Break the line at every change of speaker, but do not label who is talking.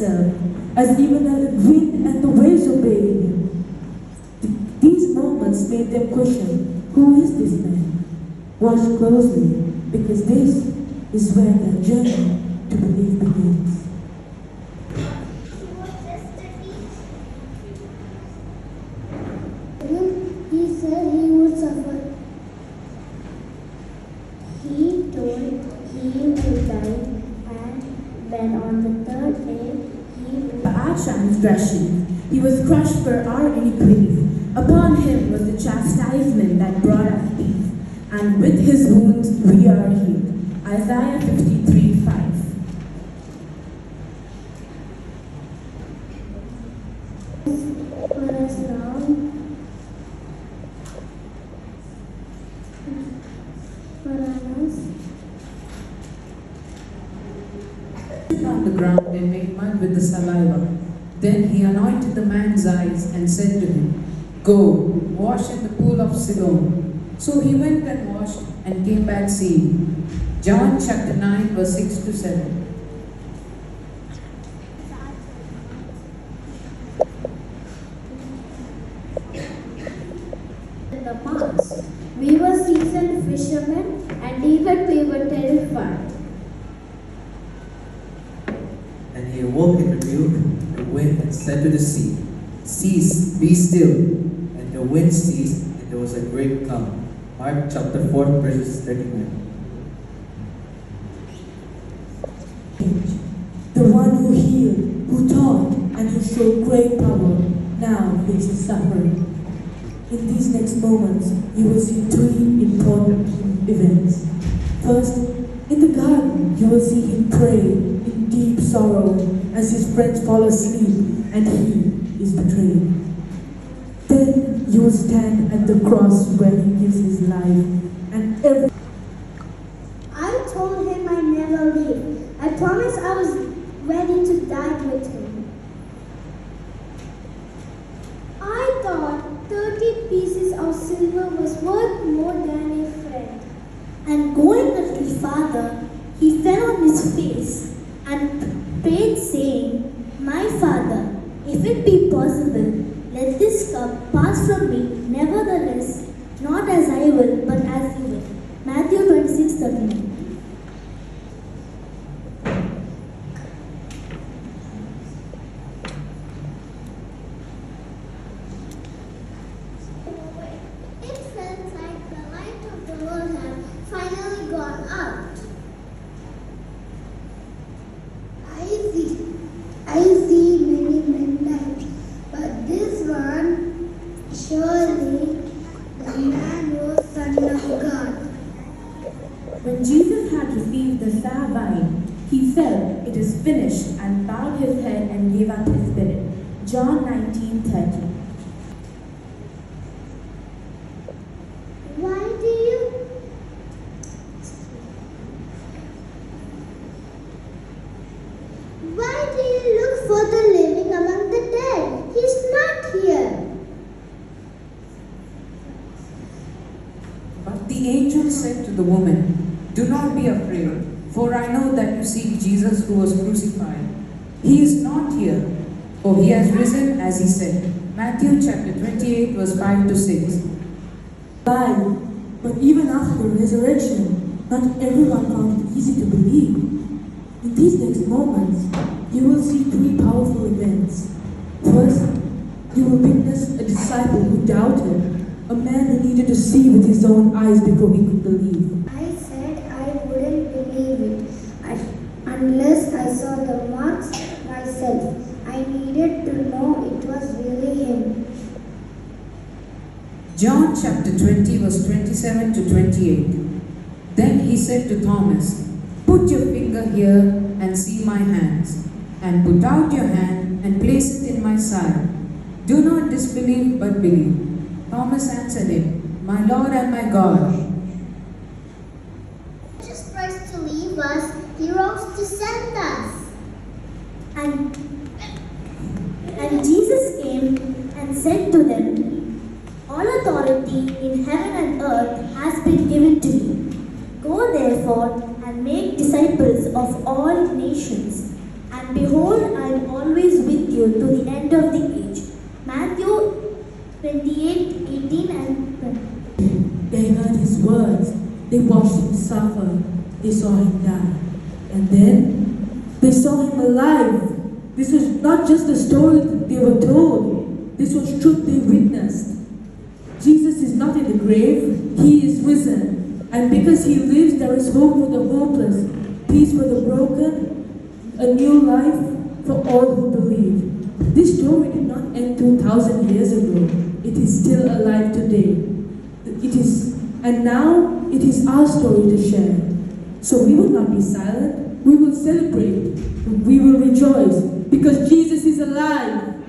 himself, as even the wind and the waves obeyed him. These moments made them question, who is this man? Watch closely, because this is where their journey to believe begins.
He said he would suffer. He told he would die, and then on the third day he would.
Our transgression, he was crushed for our iniquity. Upon him was the chastisement that brought us peace, and with his wounds we are healed. Isaiah 53:5.
For us now, for us.
On the ground and made mud with the saliva. Then he anointed the man's eyes and said to him, Go, wash in the pool of Siloam. So he went and washed and came back seeing. John chapter 9 verse 6 to 7.
In the past, we were seasoned fishermen, and even we were terrified.
And he awoke and rebuked the wind and said to the sea, Cease, be still. And the wind ceased, and there was a great calm. Mark chapter 4, verses 39.
The one who healed, who taught, and who showed great power, now faces suffering. In these next moments, you will see three important events. First, in the garden, you will see him pray in deep sorrow as his friends fall asleep and he is betrayed. Then you will stand at the cross where he gives his life, and every
I told him I never leave. I promised I was ready to die with him. I thought 30 pieces of silver was worth more than a friend. And going a little farther, he fell on his face and prayed, saying, My Father, if it be possible, let this cup pass from me. Nevertheless, not as I will, but as you will. Matthew 26:39. It felt like the light of the world had finally gone out. I see many midnights, but this one, surely the man was Son of God.
When Jesus had received the sour wine, he said, It is finished, and bowed his head and gave up his spirit. John 19:30.
Why do you look for the living among the dead? He's not here.
But the angel said to the woman, Do not be afraid, for I know that you seek Jesus who was crucified. He is not here, for he has risen as he said. Matthew chapter 28 verse 5 to 6.
But even after the resurrection, not everyone found it easy to believe. In these next moments, you will see three powerful events. First, you will witness a disciple who doubted, a man who needed to see with his own eyes before he could believe.
I said I wouldn't believe it unless I saw the marks myself. I needed to know it was really him.
John chapter 20 verse 27 to 28. Then he said to Thomas, Put your finger here and see my hands, and put out your hand and place it in my side. Do not disbelieve but believe. Thomas answered him, My Lord and my God.
Jesus Christ to leave us, he rose to send us. And Jesus came and said to them, All authority in heaven and earth has been given to me. Go therefore and make disciples of all nations. And behold, I am you to the end of the age. Matthew 28:18 and 20.
They heard his words. They watched him suffer. They saw him die. And then they saw him alive. This was not just a story that they were told. This was truth they witnessed. Jesus is not in the grave. He is risen. And because he lives, there is hope for the hopeless, peace for the broken, a new life for all who believe. This story did not end 2,000 years ago. It is still alive today. And now it is our story to share. So we will not be silent. We will celebrate. We will rejoice because Jesus is alive.